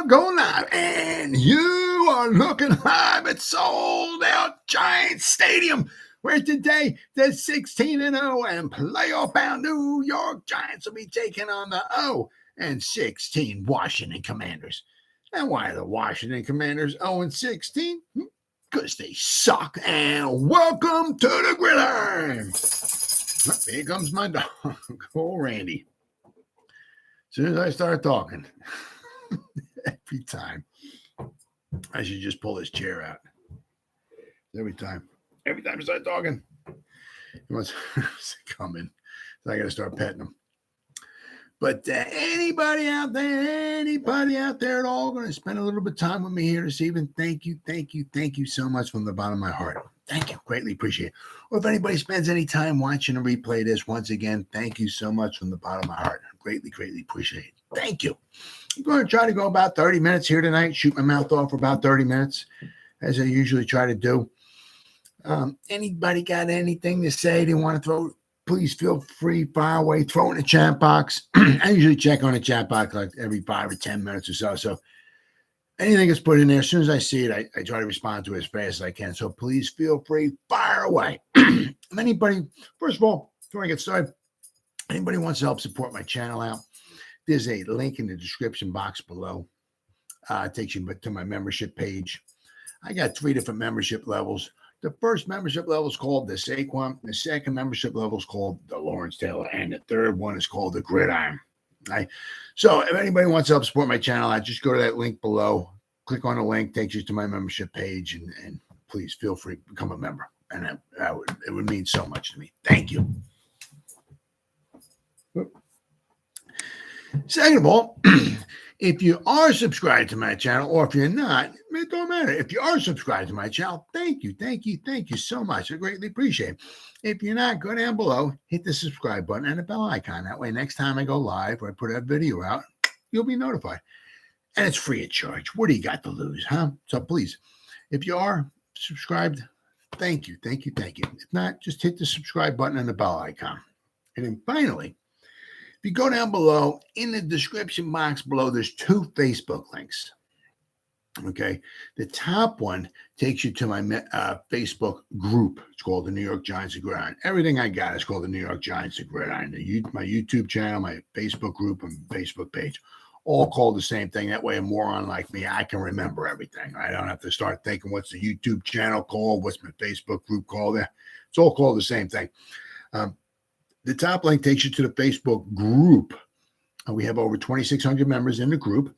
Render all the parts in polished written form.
going live, and you are looking live at Sold Out Giants Stadium, where today the 16-0 and playoff-bound New York Giants will be taking on the 0-16 Washington Commanders. And why are the Washington Commanders 0-16? Because they suck. And welcome to the Gridiron. Here comes my dog, old Randy. As soon as I start talking, every time, I should just pull his chair out. Every time I start talking, he wants to come in. So I got to start petting him. But anybody out there at all going to spend a little bit of time with me here this evening, thank you so much from the bottom of my heart. Thank you. Greatly appreciate it. Or if anybody spends any time watching a replay of this, once again, thank you so much from the bottom of my heart. Greatly appreciate it. Thank you. I'm going to try to go about 30 minutes here tonight, shoot my mouth off for about 30 minutes, as I usually try to do. Anybody got anything to say they want to throw? Please feel free, fire away, throw it in the chat box. I usually check on the chat box like every 5 or 10 minutes or so. So anything that's put in there, as soon as I see it, I try to respond to it as fast as I can. So please feel free, fire away. Anybody, first of all, before I get started, anybody wants to help support my channel out, there's a link in the description box below. It takes you to my membership page. I got 3 different membership levels. The first membership level is called the Saquon. The second membership level is called the Lawrence Taylor. And the third one is called the Gridiron. Right? So if anybody wants to help support my channel, just go to that link below. Click on the link, takes you to my membership page. And please feel free to become a member. And it would mean so much to me. Thank you. Second of all, if you are subscribed to my channel, or if you're not, it don't matter. If you are subscribed to my channel, thank you so much. I greatly appreciate it. If you're not, go down below, hit the subscribe button and the bell icon. That way, next time I go live or I put a video out, you'll be notified. And it's free of charge. What do you got to lose, huh? So please, if you are subscribed, thank you. If not, just hit the subscribe button and the bell icon. And then finally, if you go down below, in the description box below, there's 2 Facebook links. Okay. The top one takes you to my Facebook group. It's called the New York Giants of Gridiron. Everything I got is called the New York Giants of Gridiron. My YouTube channel, my Facebook group, and Facebook page, all called the same thing. That way, a moron like me, I can remember everything. I don't have to start thinking, what's the YouTube channel called? What's my Facebook group called? It's all called the same thing. The top link takes you to the Facebook group. We have over 2,600 members in the group.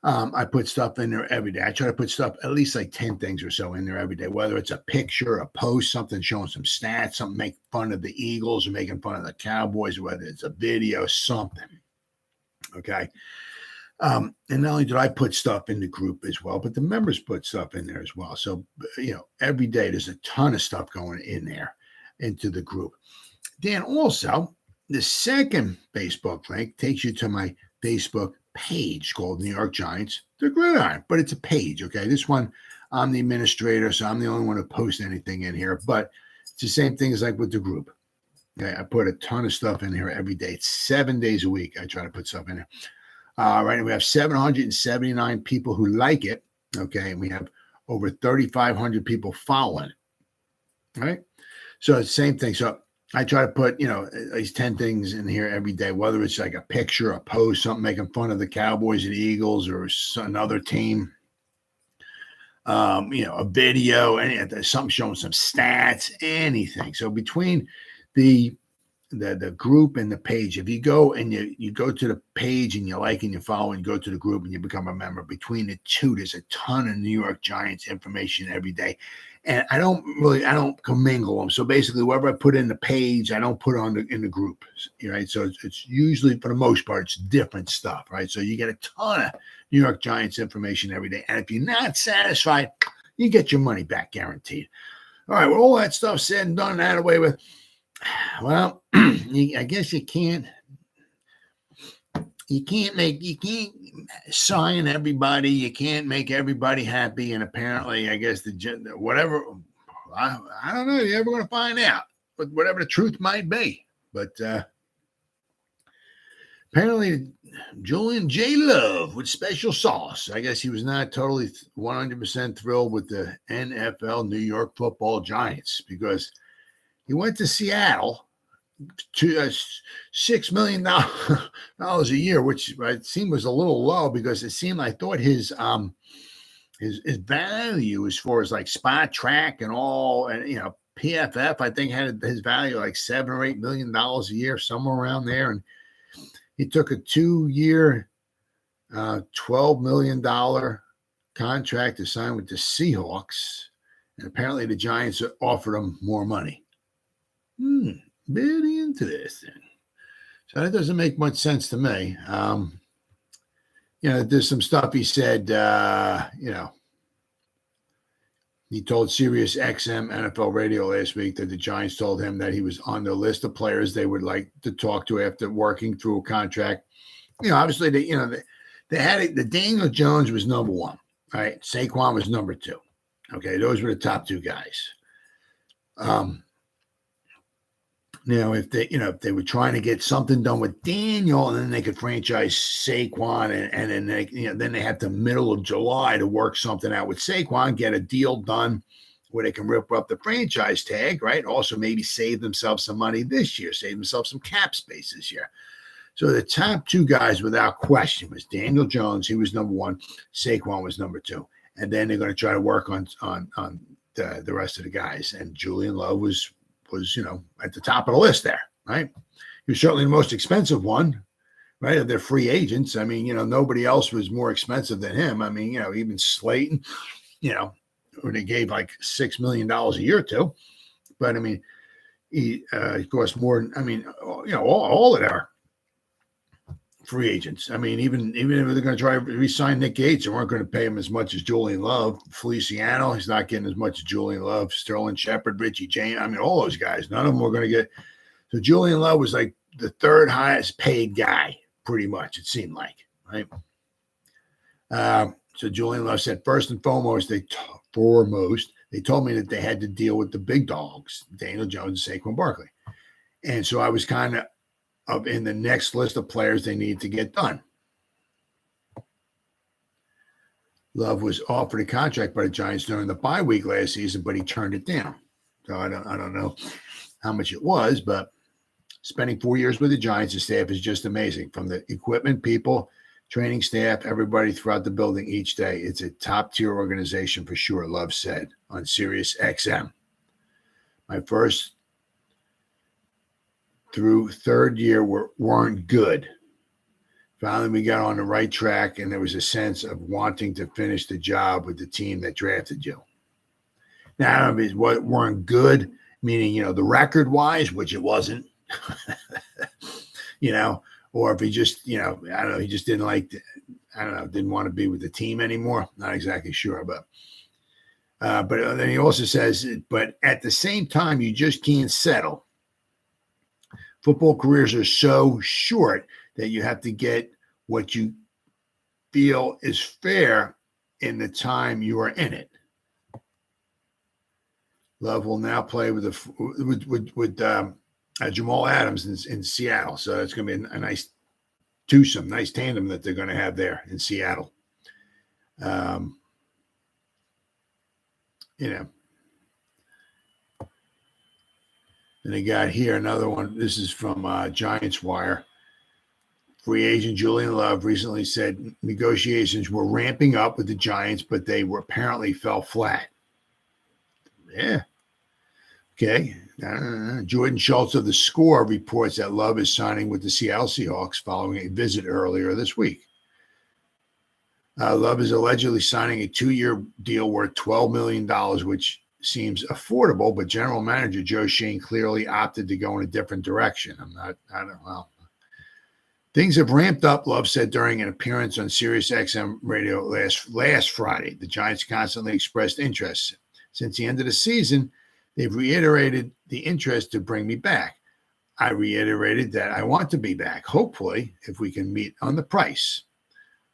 I put stuff in there every day. I try to put stuff, at least like 10 things or so in there every day, whether it's a picture, a post, something showing some stats, something making fun of the Eagles or making fun of the Cowboys, whether it's a video, something. Okay. And not only did I put stuff in the group as well, but the members put stuff in there as well. So, every day there's a ton of stuff going in there into the group. Then also, the second Facebook link takes you to my Facebook page called New York Giants, the Gridiron. But it's a page, okay? This one, I'm the administrator, so I'm the only one who posts anything in here. But it's the same thing as like with the group. Okay, I put a ton of stuff in here every day. It's 7 days a week I try to put stuff in there. Right, and we have 779 people who like it, okay? And we have over 3,500 people following it, all right? So it's the same thing. So I try to put, at least 10 things in here every day, whether it's like a picture, a post, something making fun of the Cowboys and the Eagles or another team, a video, something showing some stats, anything. So between the group and the page, if you go and you go to the page and you like and you follow and you go to the group and you become a member, between the two, there's a ton of New York Giants information every day. And I don't commingle them. So basically, whatever I put in the page, I don't put in the group, right? So it's usually, for the most part, it's different stuff, right? So you get a ton of New York Giants information every day. And if you're not satisfied, you get your money back guaranteed. All right, with all that stuff said and done and out of the way with, well, I guess you can't sign everybody. You can't make everybody happy. And apparently, I guess whatever, I don't know. You're ever going to find out, but whatever the truth might be. But apparently, Julian J. Love with special sauce. I guess he was not totally 100% thrilled with the NFL New York Football Giants because he went to Seattle to $6 million a year, which it seemed was a little low because it seemed I thought his value as far as like spot track and all, and PFF I think had his value like $7 or $8 million a year, somewhere around there, and he took a 2-year, $12 million contract to sign with the Seahawks, and apparently the Giants offered him more money. Very interesting. So that doesn't make much sense to me. There's some stuff he said, he told Sirius XM NFL Radio last week that the Giants told him that he was on the list of players they would like to talk to after working through a contract. Obviously they had it. The Daniel Jones was number one, right? Saquon was number two. Okay, those were the top two guys. Now, if they were trying to get something done with Daniel, and then they could franchise Saquon, and then then they have the middle of July to work something out with Saquon, get a deal done where they can rip up the franchise tag, right? Also, maybe save themselves some money this year, save themselves some cap space this year. So the top two guys, without question, was Daniel Jones. He was number one. Saquon was number two, and then they're going to try to work on the rest of the guys. And Julian Love was at the top of the list there, right? He was certainly the most expensive one, right? Of their free agents. I mean, nobody else was more expensive than him. I mean, even Slayton, who they gave like $6 million a year to. But I mean, he cost more. I mean, all of our free agents. I mean, even if they're going to try to re-sign Nick Gates, they weren't going to pay him as much as Julian Love. Feliciano, he's not getting as much as Julian Love. Sterling Shepard, Richie James. I mean, all those guys, none of them were going to get. So Julian Love was like the third highest paid guy, pretty much, it seemed like, right? So Julian Love said, first and foremost, they told me that they had to deal with the big dogs, Daniel Jones and Saquon Barkley. And so I was kind of in the next list of players they need to get done. Love was offered a contract by the Giants during the bye week last season, but he turned it down. So I don't know how much it was, but spending 4 years with the Giants' staff is just amazing. From the equipment people, training staff, everybody throughout the building each day. It's a top-tier organization for sure, Love said on Sirius XM. My first through third year weren't good. Finally, we got on the right track, and there was a sense of wanting to finish the job with the team that drafted you. Now, I don't know if it's what weren't good, meaning, the record-wise, which it wasn't, or if he just, I don't know, he just didn't didn't want to be with the team anymore. Not exactly sure, but then he also says, but at the same time, you just can't settle. Football careers are so short that you have to get what you feel is fair in the time you are in it. Love will now play with Jamal Adams in Seattle, so it's going to be a nice twosome, nice tandem that they're going to have there in Seattle. And they got here another one. This is from Giants Wire. Free agent Julian Love recently said negotiations were ramping up with the Giants, but they apparently fell flat. Yeah. Okay. Jordan Schultz of The Score reports that Love is signing with the Seattle Seahawks following a visit earlier this week. Love is allegedly signing a 2-year deal worth $12 million, which seems affordable, but general manager Joe Schoen clearly opted to go in a different direction. I don't know. Things have ramped up, Love said during an appearance on Sirius XM radio last Friday. The Giants constantly expressed interest. Since the end of the season, they've reiterated the interest to bring me back. I reiterated that I want to be back, hopefully, if we can meet on the price.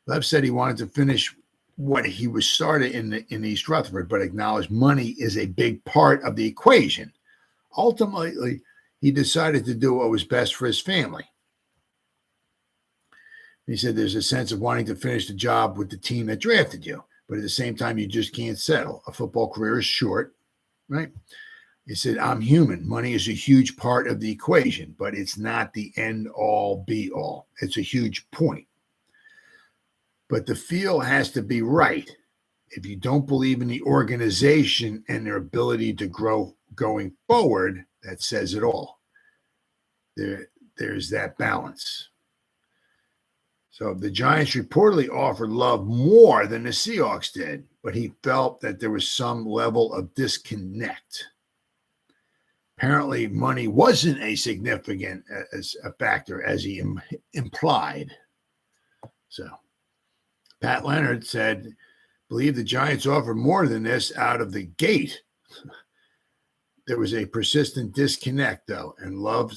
Love said he wanted to finish what he was started in East Rutherford, but acknowledged money is a big part of the equation. Ultimately, he decided to do what was best for his family. He said there's a sense of wanting to finish the job with the team that drafted you, but at the same time, you just can't settle. A football career is short, right? He said, I'm human. Money is a huge part of the equation, but it's not the end all be all. It's a huge point. But the feel has to be right. If you don't believe in the organization and their ability to grow going forward, that says it all. There's that balance. So the Giants reportedly offered Love more than the Seahawks did, but he felt that there was some level of disconnect. Apparently, money wasn't a significant as a factor as he implied. So Pat Leonard said, believe the Giants offered more than this out of the gate. There was a persistent disconnect, though, and Love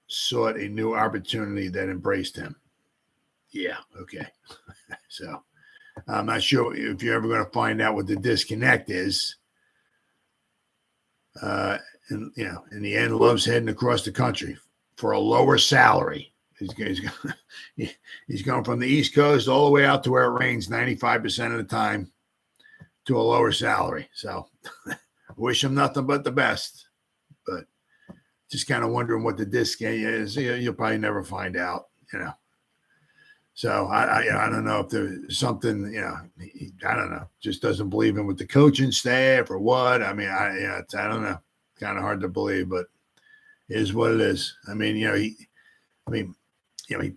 sought a new opportunity that embraced him. Yeah, okay. So I'm not sure if you're ever going to find out what the disconnect is. And in the end, Love's heading across the country for a lower salary. He's going from the East Coast all the way out to where it rains 95% of the time to a lower salary. So I wish him nothing but the best. But just kind of wondering what the disconnect is. You'll probably never find out, So I don't know if there's something, I don't know, just doesn't believe in with the coaching staff or what. I mean, I don't know. Kind of hard to believe, but it is what it is. I mean, he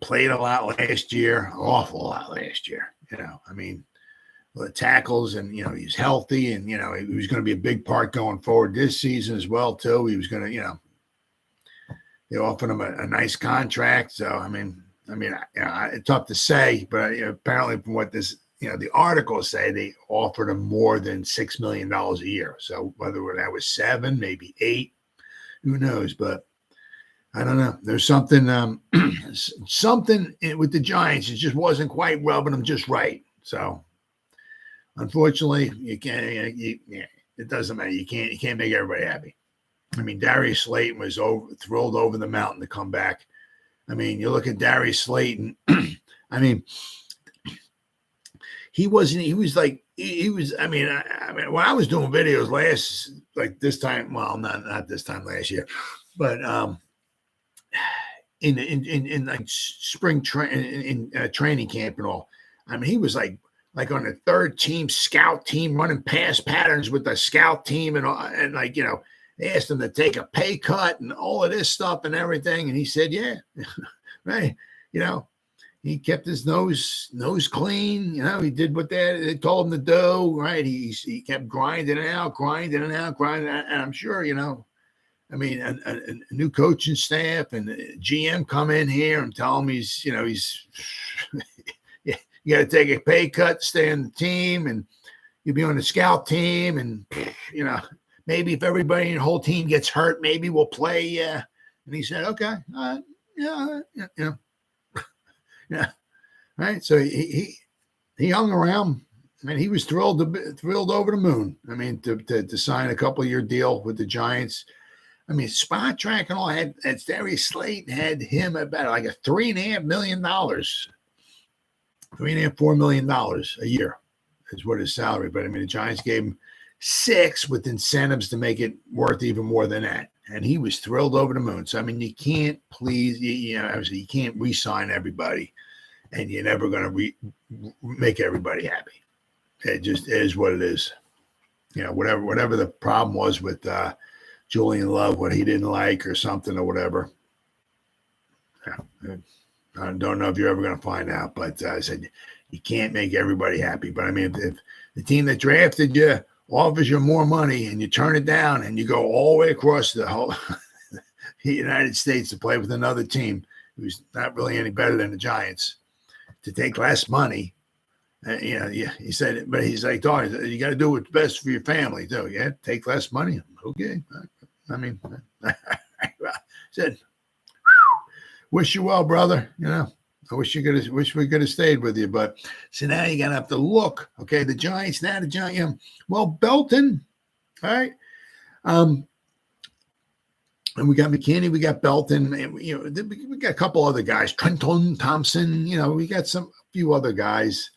played a lot last year, an awful lot last year. I mean, the tackles and he's healthy and he was going to be a big part going forward this season as well too. He was going to, they offered him a nice contract. So I mean, it's tough to say, but apparently from what this, the articles say, they offered him more than $6 million a year. So whether that was 7, maybe 8, who knows? But I don't know. There's something, something with the Giants. It just wasn't quite rubbing them just right. So unfortunately, you can't. It doesn't matter. You can't make everybody happy. I mean, Darius Slayton was thrilled over the mountain to come back. I mean, you look at Darius Slayton. I mean, he was. I mean, when I was doing videos this time, well, not this time last year, but in like spring training camp and all. I mean, he was like on the third team scout team running pass patterns with the scout team and all, and they asked him to take a pay cut and all of this stuff and everything. And he said, yeah, right. He kept his nose clean. He did what they told him to do, right? He kept grinding it out. And I'm sure, I mean, a new coaching staff and GM come in here and tell him he's you got to take a pay cut to stay on the team and you'll be on the scout team. And, maybe if everybody in the whole team gets hurt, maybe we'll play. And he said, okay. Yeah. Right. So he hung around and he was thrilled over the moon. I mean, to sign a couple-year deal with the Giants. I mean, Spot Track and all had Darius Slayton had him about like a $3.5 million, $4 million a year is what his salary. But I mean, the Giants gave him $6 with incentives to make it worth even more than that. And he was thrilled over the moon. So, I mean, you can't you can't re-sign everybody and you're never going to make everybody happy. It just is what it is. Whatever the problem was with Julian Love, what he didn't like or something or whatever. Yeah, I don't know if you're ever going to find out, but I said you can't make everybody happy. But I mean, if the team that drafted you offers you more money and you turn it down and you go all the way across the whole United States to play with another team who's not really any better than the Giants to take less money, he said, but he's like, dog, you got to do what's best for your family, too. Yeah, take less money. Okay. I mean, I said, wish you well, brother. I wish we could have stayed with you, but so now you're gonna have to look. Okay, the Giants. Well, Belton, all right. And we got McKinney, we got Belton, and, we got a couple other guys, Trenton Thompson, we got a few other guys.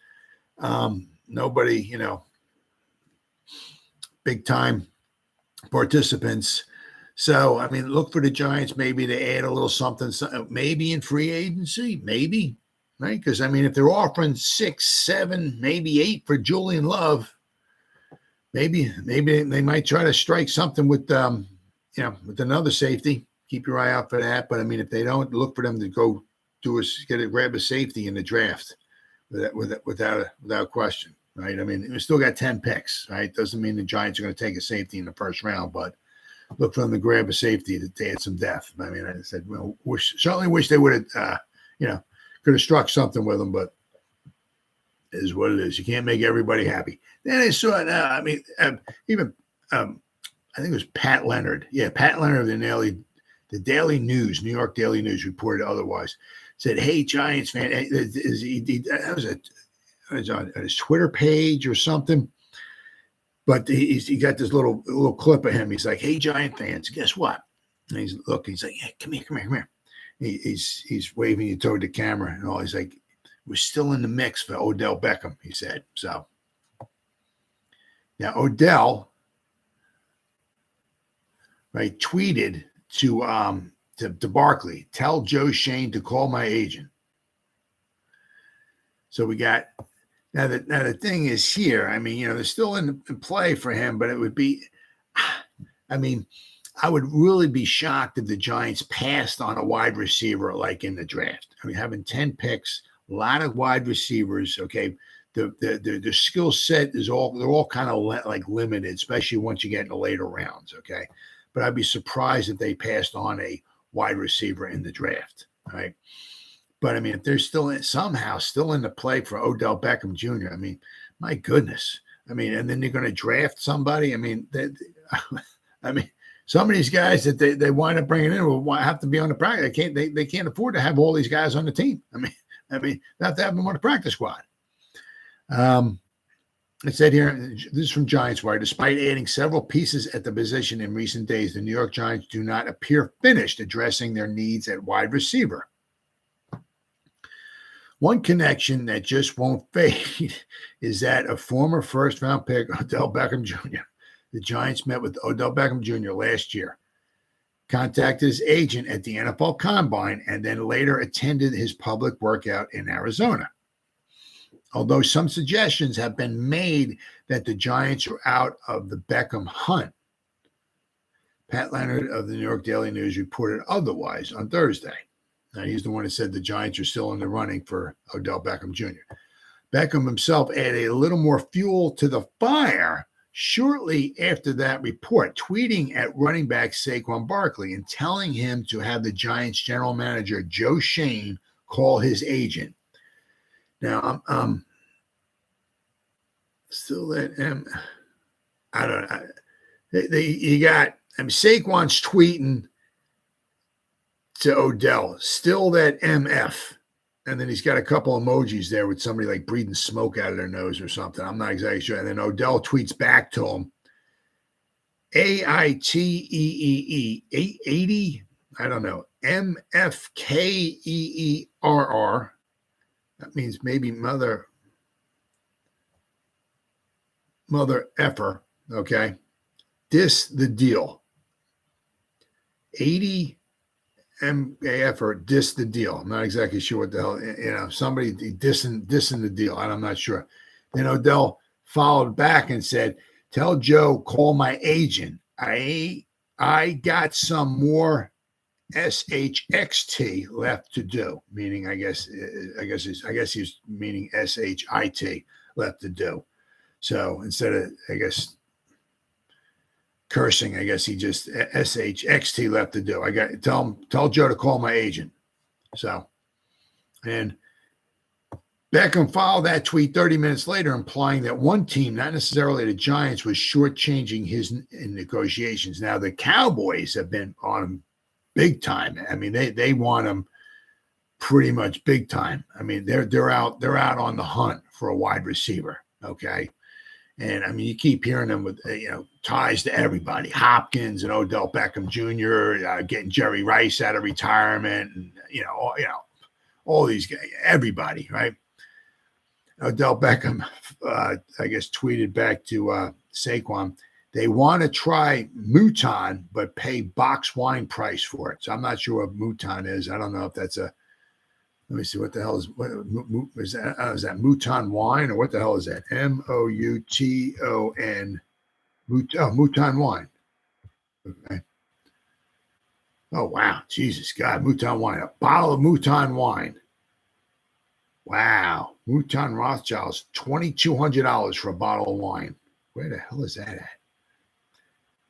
Nobody, big time participants. So, I mean, look for the Giants maybe to add a little something maybe in free agency, maybe, right? Because, I mean, if they're offering 6, 7, maybe 8 for Julian Love, maybe they might try to strike something with with another safety. Keep your eye out for that. But I mean, if they don't, look for them to go grab a safety in the draft without question, right? I mean, we still got 10 picks, right? Doesn't mean the Giants are going to take a safety in the first round, but look for them to grab a safety to add some depth. I mean, I said, certainly wish they would have, could have struck something with them, but it is what it is. You can't make everybody happy. Then I saw it. I think it was Pat Leonard. Yeah, Pat Leonard of the Daily News, New York Daily News, reported otherwise. Said, "Hey, Giants fan," that was on his Twitter page or something. But he got this little clip of him. He's like, "Hey, Giant fans, guess what?" And he's like, "Yeah, come here." He's waving you toward the camera and all. He's like, "We're still in the mix for Odell Beckham," he said. So now Odell, right, tweeted to Barkley, "Tell Joe Shane to call my agent." So we got now the thing is here. I mean, they're still in play for him, but it would be, I mean, I would really be shocked if the Giants passed on a wide receiver like in the draft. I mean, having 10 picks, a lot of wide receivers. Okay, the skill set they're all kind of like limited, especially once you get in the later rounds. Okay. But I'd be surprised if they passed on a wide receiver in the draft, right? But, I mean, if they're somehow still in the play for Odell Beckham Jr., I mean, my goodness. I mean, and then they're going to draft somebody. I mean, some of these guys that they wind up bringing in will have to be on the practice. They can't afford to have all these guys on the team. I mean, they have to have them on the practice squad. It said here, this is from Giants Wire, despite adding several pieces at the position in recent days, the New York Giants do not appear finished addressing their needs at wide receiver. One connection that just won't fade is that of former first-round pick Odell Beckham Jr. The Giants met with Odell Beckham Jr. last year, contacted his agent at the NFL Combine, and then later attended his public workout in Arizona. Although some suggestions have been made that the Giants are out of the Beckham hunt, Pat Leonard of the New York Daily News reported otherwise on Thursday. Now, he's the one that said the Giants are still in the running for Odell Beckham Jr. Beckham himself added a little more fuel to the fire shortly after that report, tweeting at running back Saquon Barkley and telling him to have the Giants general manager Joe Shane call his agent. Now, I'm still that I don't know. You got Saquon's tweeting to Odell, still that MF, and then he's got a couple emojis there with somebody like breathing smoke out of their nose or something. I'm not exactly sure. And then Odell tweets back to him, AITEEE 80, I don't know, MFKEERR. That means maybe mother effer, okay? Dis the deal. 80 MAF or dis the deal. I'm not exactly sure what the hell, somebody dissing the deal. I'm not sure. Then Odell followed back and said, "Tell Joe, call my agent. I got some more SHXT left to do," meaning I guess he's meaning SHIT left to do. So instead of cursing, I guess he just SHXT left to do. Tell Joe to call my agent. So, and Beckham followed that tweet 30 minutes later, implying that one team, not necessarily the Giants, was shortchanging his in negotiations. Now the Cowboys have been on him big time. I mean, they want him pretty much big time. I mean, they're out on the hunt for a wide receiver. Okay. And I mean, you keep hearing them with, ties to everybody, Hopkins and Odell Beckham Jr., getting Jerry Rice out of retirement, and, all these guys, everybody, right? Odell Beckham, I guess, tweeted back to Saquon, they want to try Mouton, but pay box wine price for it. So I'm not sure what Mouton is. I don't know if that's let me see, what the hell is that? Is that Mouton wine, or what the hell is that? Mouton. Mouton wine. Okay. Oh, wow. Jesus God. Mouton wine. A bottle of Mouton wine. Wow. Mouton Rothschild's $2,200 for a bottle of wine. Where the hell is that at?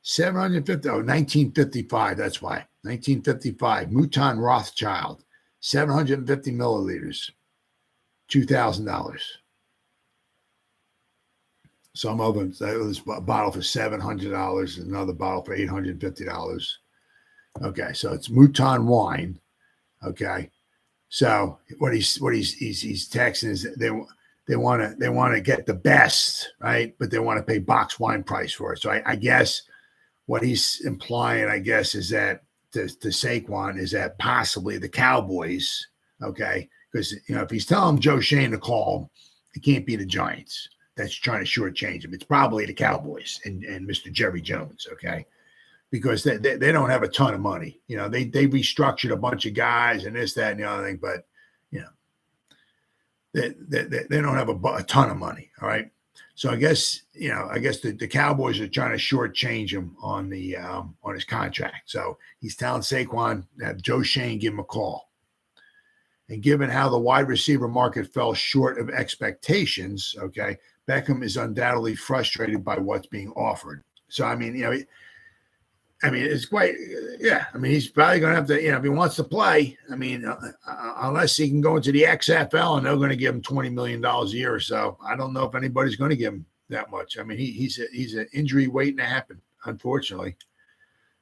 750. Oh, 1955. That's why. 1955. Mouton Rothschild. 750 milliliters. $2,000. Some of them, it was a bottle for $700, another bottle for $850. Okay, so it's Mouton wine. Okay, so what he's texting is they want to get the best, right? But they want to pay box wine price for it. So I guess what he's implying, I guess, is that to Saquon is that possibly the Cowboys, okay, because if he's telling Joe Schoen to call him, it can't be the Giants that's trying to shortchange him. It's probably the Cowboys and Mr. Jerry Jones, okay, because they don't have a ton of money. They restructured a bunch of guys and this, that, and the other thing, but they don't have a ton of money. All right. So I guess the Cowboys are trying to shortchange him on his contract. So he's telling Saquon to have Joe Schoen give him a call. And given how the wide receiver market fell short of expectations, okay, Beckham is undoubtedly frustrated by what's being offered. So I mean, it's quite, yeah. I mean, he's probably going to have to, if he wants to play. I mean, unless he can go into the XFL and they're going to give him $20 million a year or so. I don't know if anybody's going to give him that much. I mean, he's an injury waiting to happen, unfortunately.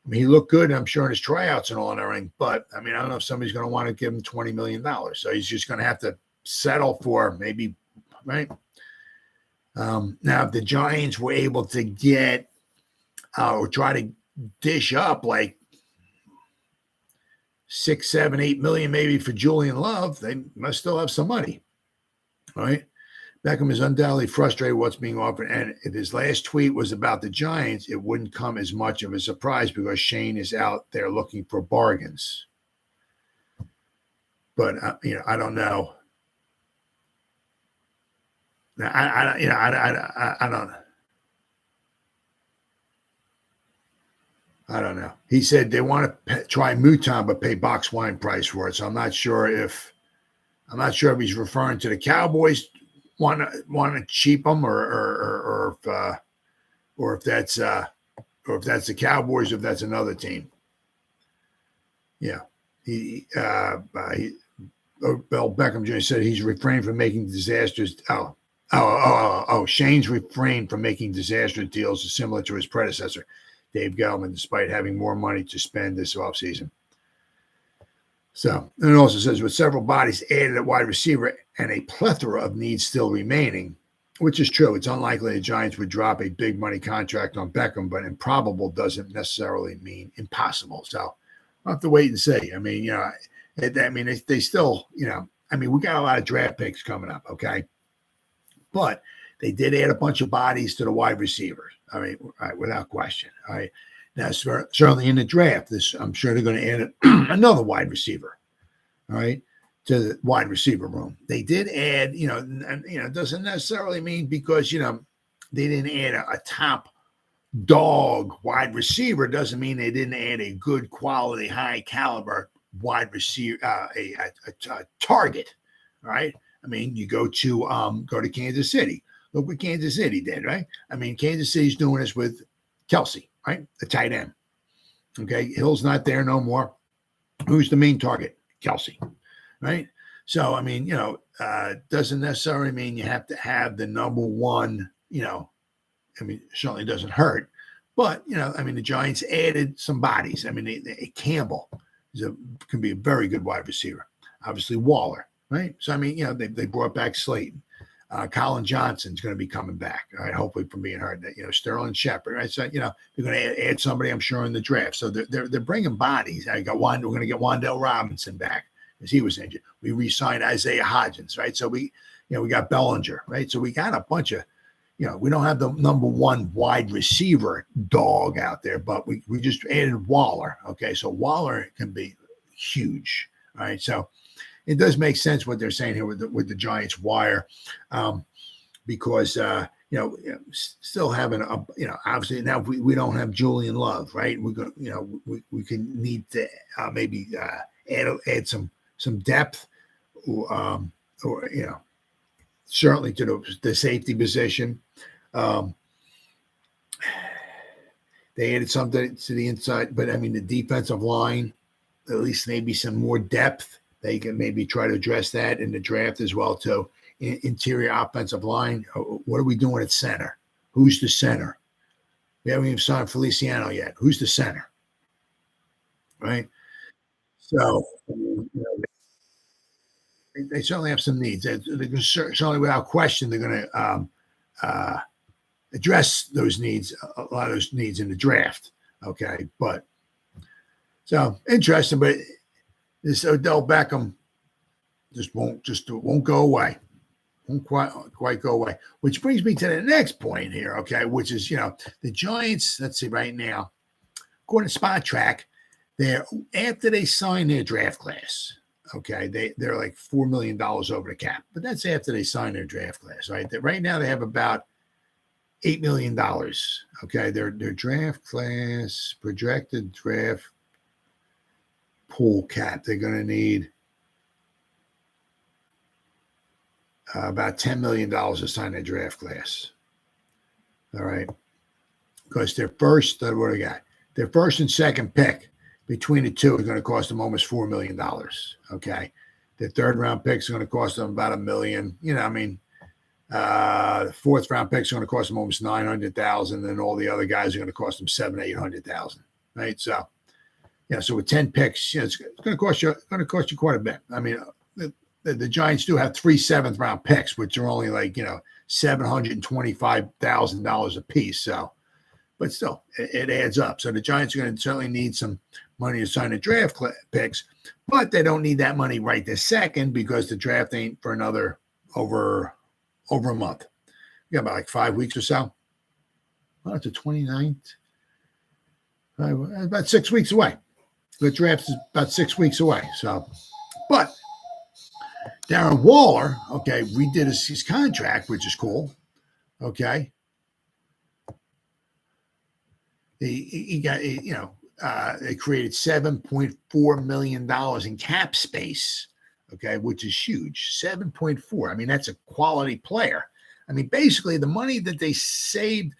I mean, he looked good, I'm sure, in his tryouts and all and everything. But I mean, I don't know if somebody's going to want to give him $20 million. So he's just going to have to settle for maybe, right? Now, if the Giants were able to get or try to dish up like 6, 7, 8 million maybe for Julian Love, they must still have some money. All right. Beckham is undoubtedly frustrated with what's being offered. And if his last tweet was about the Giants, it wouldn't come as much of a surprise because Shane is out there looking for bargains. But, I don't know. Now, I don't know. He said they want to try Mouton but pay box wine price for it. So I'm not sure if he's referring to the Cowboys want to cheap them or if that's the Cowboys, if that's another team. Yeah. Bill Beckham Jr. said he's refrained from making disastrous. Shane's refrained from making disastrous deals similar to his predecessor, Dave Gettleman, despite having more money to spend this offseason. So, and it also says with several bodies added at wide receiver and a plethora of needs still remaining, which is true. It's unlikely the Giants would drop a big money contract on Beckham, but improbable doesn't necessarily mean impossible. So we'll have to wait and see. I mean, they still, we got a lot of draft picks coming up, okay? But they did add a bunch of bodies to the wide receivers. I mean, all right, without question. All right. Now, certainly in the draft, I'm sure they're going to add another wide receiver, all right, to the wide receiver room. They did add, it doesn't necessarily mean because, they didn't add a top dog wide receiver, doesn't mean they didn't add a good quality, high caliber wide receiver, a target, all right? I mean, you go to Kansas City. Look what Kansas City did, right? I mean, Kansas City's doing this with Kelsey, right? The tight end. Okay, Hill's not there no more. Who's the main target? Kelsey, right? So, I mean, doesn't necessarily mean you have to have the number one, certainly doesn't hurt. But, the Giants added some bodies. I mean, Campbell can be a very good wide receiver. Obviously, Waller, right? So, I mean, they brought back Slayton. Colin Johnson's going to be coming back, all right, hopefully from being hurt. Sterling Shepard, right? So, they're going to add somebody, I'm sure, in the draft. So they're bringing bodies. We're going to get Wan'Dale Robinson back because he was injured. We re-signed Isaiah Hodgins, right? So we got Bellinger, right? So we got a bunch of, we don't have the number one wide receiver dog out there, but we just added Waller, okay? So Waller can be huge, all right? So it does make sense what they're saying here with the Giants wire, because still having obviously now we don't have Julian Love, right? We're going we can need to maybe add some depth, or certainly to the safety position. They added something to the inside, but I mean the defensive line, at least maybe some more depth. They can maybe try to address that in the draft as well, too. Interior offensive line. What are we doing at center? Who's the center? We haven't even signed Feliciano yet. Who's the center? Right? So, they certainly have some needs. Certainly, without question, they're going to address those needs, a lot of those needs in the draft. Okay. But so interesting, but this Odell Beckham won't go away. Won't quite go away. Which brings me to the next point here, okay, which is, the Giants, let's see right now, according to Spot Track, after they sign their draft class, okay, they're like $4 million over the cap. But that's after they sign their draft class, right? Right now they have about $8 million, okay? Their draft class, projected draft pool cap, they're going to need about $10 million to sign their draft class. All right. Because their first, what do we got? Their first and second pick between the two is going to cost them almost $4 million. Okay. The third round pick is going to cost them about $1 million. The fourth round pick is going to cost them almost $900,000. And all the other guys are going to cost them $700,000-800,000. Right. So, so with 10 picks, it's going to cost you quite a bit. I mean, the Giants do have 3 7th-round picks, which are only like $725,000 a piece. So, but still, it adds up. So the Giants are going to certainly need some money to sign the draft picks, but they don't need that money right this second because the draft ain't for another over a month. You got about like 5 weeks or so. Well, it's the 29th. About 6 weeks away. The draft is about 6 weeks away. So, but Darren Waller, okay, redid his contract, which is cool. Okay. He got, they created $7.4 million in cap space, okay, which is huge. 7.4. I mean, that's a quality player. I mean, basically, the money that they saved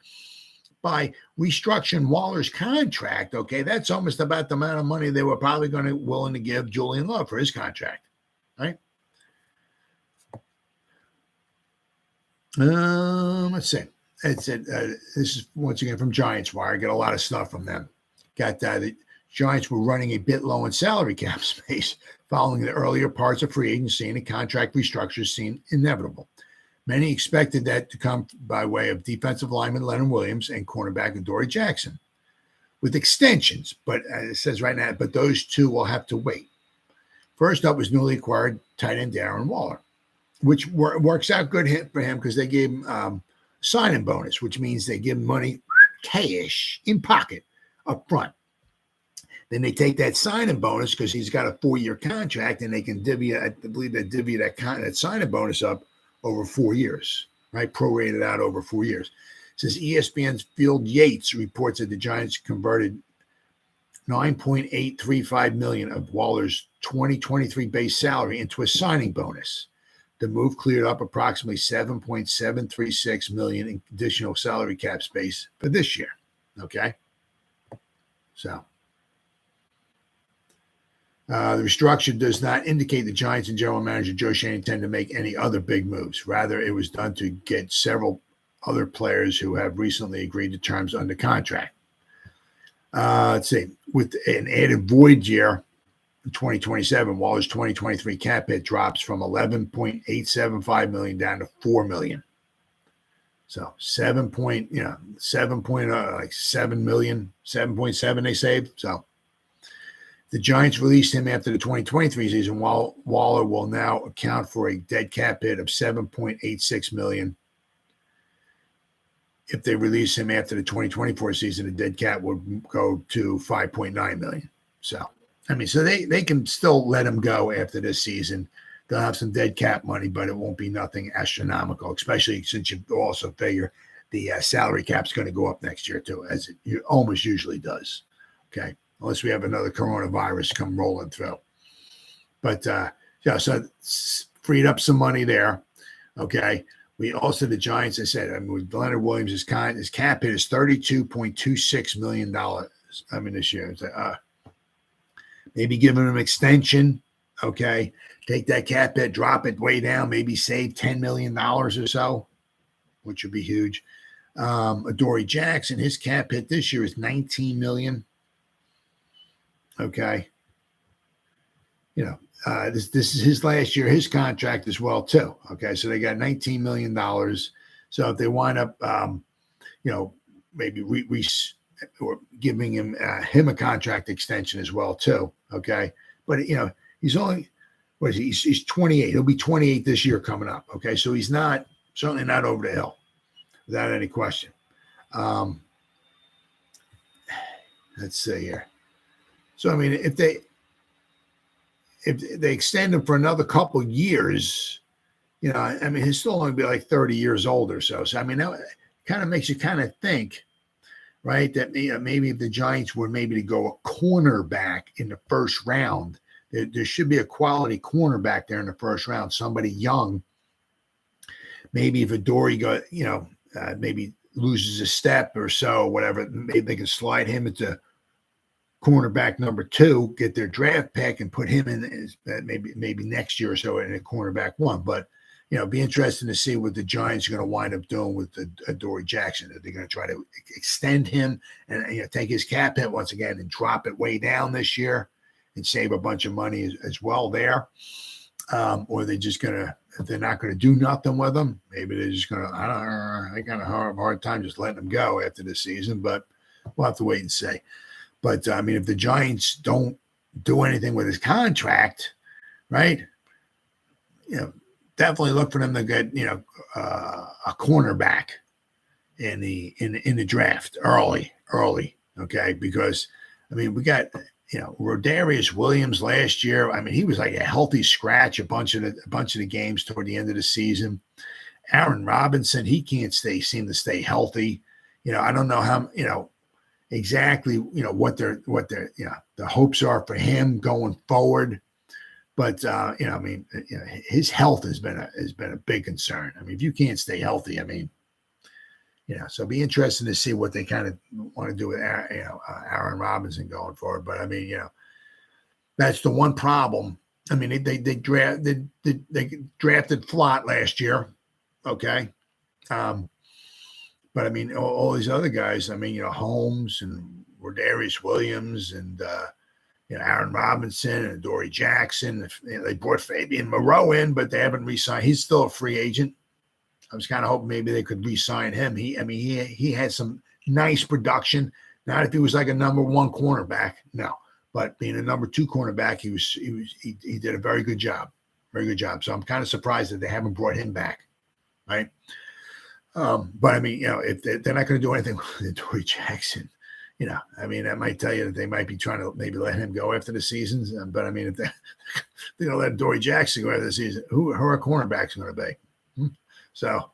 by restructuring Waller's contract, okay, that's almost about the amount of money they were probably willing to give Julian Love for his contract, right? Let's see. This is once again from Giants Wire. I get a lot of stuff from them. Got the Giants were running a bit low in salary cap space following the earlier parts of free agency, and the contract restructures seemed inevitable. Many expected that to come by way of defensive lineman Leonard Williams and cornerback Adoree Jackson with extensions. But it says right now, but those two will have to wait. First up was newly acquired tight end Darren Waller, which works out good for him because they gave him signing bonus, which means they give him money cash in pocket up front. Then they take that signing bonus because he's got a 4-year contract, and they can divvy, I believe they divvy that signing bonus up over 4 years, right? Prorated out over 4 years. Says ESPN's Field Yates reports that the Giants converted $9.835 million of Waller's 2023 base salary into a signing bonus. The move cleared up approximately $7.736 million in additional salary cap space for this year. Okay. So the restructure does not indicate the Giants and general manager Joe Schoen intend to make any other big moves. Rather, it was done to get several other players who have recently agreed to terms under contract. Let's see. With an added void year, in 2027, Waller's 2023 cap hit drops from 11.875 million down to 4 million. So 7 point, you know, 7 point, like 7 million, 7.7 they saved. So the Giants released him after the 2023 season. Waller will now account for a dead cap hit of 7.86 million. If they release him after the 2024 season, the dead cap would go to 5.9 million. So, I mean, so they can still let him go after this season. They'll have some dead cap money, but it won't be nothing astronomical, especially since you also figure the salary cap's going to go up next year too, as it almost usually does. Okay. Unless we have another coronavirus come rolling through. But, yeah, so it's freed up some money there. Okay. We also, the Giants, I said, I mean, with Leonard Williams, his cap hit is $32.26 million. I mean, this year. Maybe give him an extension. Okay. Take that cap hit, drop it way down, maybe save $10 million or so, which would be huge. Adoree Jackson, his cap hit this year is $19 million. Okay. You know, this is his last year, his contract as well, too. Okay. So they got $19 million. So if they wind up, you know, maybe or giving him a contract extension as well, too. Okay. But, you know, he's only, what is he? He's 28. He'll be 28 this year coming up. Okay. So he's certainly not over the hill without any question. Let's see here. So, I mean, if they extend him for another couple years, you know, I mean, he's still only be like 30 years old or so. So, I mean, that kind of makes you kind of think, right, that maybe if the Giants were maybe to go a cornerback in the first round, there should be a quality cornerback there in the first round, somebody young. Maybe if Adoree maybe loses a step or so, whatever, maybe they can slide him into cornerback number 2, get their draft pick, and put him in maybe next year or so in a cornerback 1. But, you know, it'd be interesting to see what the Giants are going to wind up doing with the Adoree Jackson. Are they going to try to extend him and, you know, take his cap hit once again and drop it way down this year and save a bunch of money as well there? Or are they just going to, if they're not going to do nothing with them, maybe they're just going to, I kind of have a hard time just letting them go after this season, but we'll have to wait and see. But, I mean, if the Giants don't do anything with his contract, right, you know, definitely look for them to get, you know, a cornerback in the draft early, okay? Because, I mean, we got, you know, Rodarius Williams last year. I mean, he was like a healthy scratch a bunch of the games toward the end of the season. Aaron Robinson, he can't seem to stay healthy. You know, I don't know how, you know, exactly, you know, what their you know, the hopes are for him going forward. But you know, I mean, you know, his health has been a big concern. I mean, if you can't stay healthy, I mean, you know, so it'll be interesting to see what they kind of want to do with Aaron Robinson going forward. But I mean, you know, that's the one problem. I mean, they drafted Flott last year, okay. But I mean, all these other guys. I mean, you know, Holmes and Rodarius Williams and you know, Aaron Robinson and Adoree Jackson. You know, they brought Fabian Moreau in, but they haven't re-signed. He's still a free agent. I was kind of hoping maybe they could re-sign him. He had some nice production. Not if he was like a number 1 cornerback, no. But being a number 2 cornerback, he did a very good job. Very good job. So I'm kind of surprised that they haven't brought him back, right? But I mean, you know, if they're not going to do anything with Adoree Jackson, you know, I mean, that might tell you that they might be trying to maybe let him go after the seasons. But I mean, if they're going to let Adoree Jackson go after the season, who are cornerbacks going to be? So,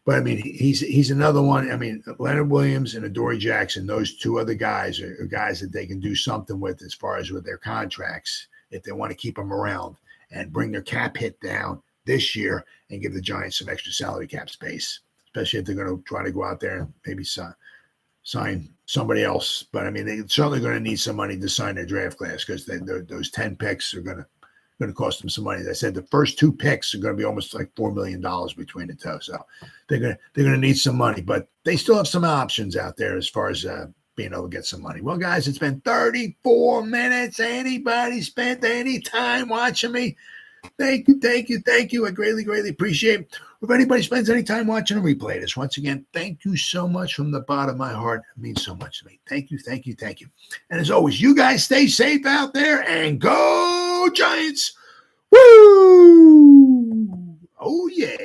but I mean, he's another one. I mean, Leonard Williams and Adoree Jackson, those 2 other guys are guys that they can do something with as far as with their contracts if they want to keep them around and bring their cap hit down this year and give the Giants some extra salary cap space, especially if they're going to try to go out there and maybe sign somebody else. But I mean, they're certainly going to need some money to sign their draft class because those 10 picks are going to cost them some money. As I said, the first 2 picks are going to be almost like $4 million between the 2. So they're going to need some money, but they still have some options out there as far as being able to get some money. Well, guys, it's been 34 minutes. Anybody spent any time watching me? Thank you. I greatly appreciate it. If anybody spends any time watching a replay this, once again, thank you so much from the bottom of my heart. It means so much to me. Thank you. And as always, you guys stay safe out there and go Giants. Woo! Oh, yeah.